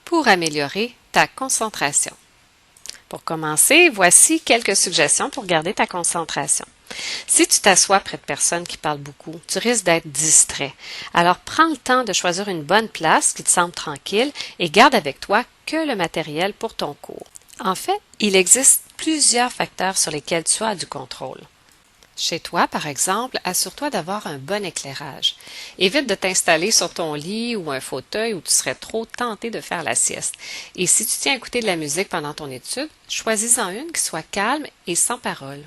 pour améliorer ta concentration. Pour commencer, voici quelques suggestions pour garder ta concentration. Si tu t'assois près de personnes qui parlent beaucoup, tu risques d'être distrait. Alors prends le temps de choisir une bonne place qui te semble tranquille et garde avec toi que le matériel pour ton cours. En fait, il existe plusieurs facteurs sur lesquels tu as du contrôle. Chez toi, par exemple, assure-toi d'avoir un bon éclairage. Évite de t'installer sur ton lit ou un fauteuil où tu serais trop tenté de faire la sieste. Et si tu tiens à écouter de la musique pendant ton étude, choisis-en une qui soit calme et sans parole.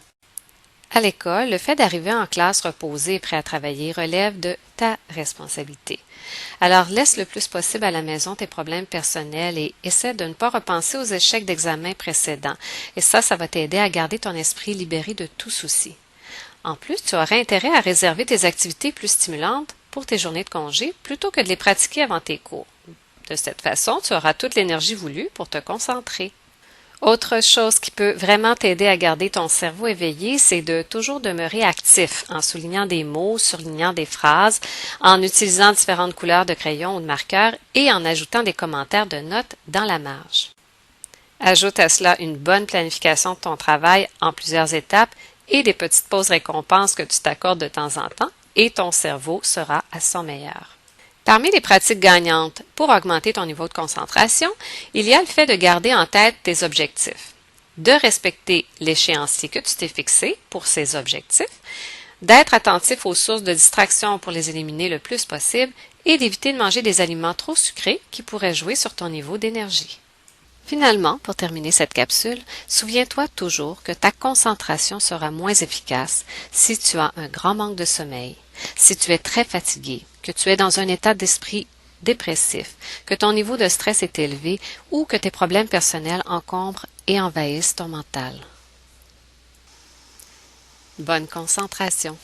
À l'école, le fait d'arriver en classe reposé et prêt à travailler relève de ta responsabilité. Alors laisse le plus possible à la maison tes problèmes personnels et essaie de ne pas repenser aux échecs d'examen précédents. Et ça va t'aider à garder ton esprit libéré de tout souci. En plus, tu aurais intérêt à réserver tes activités plus stimulantes pour tes journées de congé plutôt que de les pratiquer avant tes cours. De cette façon, tu auras toute l'énergie voulue pour te concentrer. Autre chose qui peut vraiment t'aider à garder ton cerveau éveillé, c'est de toujours demeurer actif en soulignant des mots, surlignant des phrases, en utilisant différentes couleurs de crayon ou de marqueur et en ajoutant des commentaires de notes dans la marge. Ajoute à cela une bonne planification de ton travail en plusieurs étapes et des petites pauses récompenses que tu t'accordes de temps en temps et ton cerveau sera à son meilleur. Parmi les pratiques gagnantes pour augmenter ton niveau de concentration, il y a le fait de garder en tête tes objectifs, de respecter l'échéancier que tu t'es fixé pour ces objectifs, d'être attentif aux sources de distraction pour les éliminer le plus possible et d'éviter de manger des aliments trop sucrés qui pourraient jouer sur ton niveau d'énergie. Finalement, pour terminer cette capsule, souviens-toi toujours que ta concentration sera moins efficace si tu as un grand manque de sommeil, si tu es très fatigué, que tu es dans un état d'esprit dépressif, que ton niveau de stress est élevé ou que tes problèmes personnels encombrent et envahissent ton mental. Bonne concentration!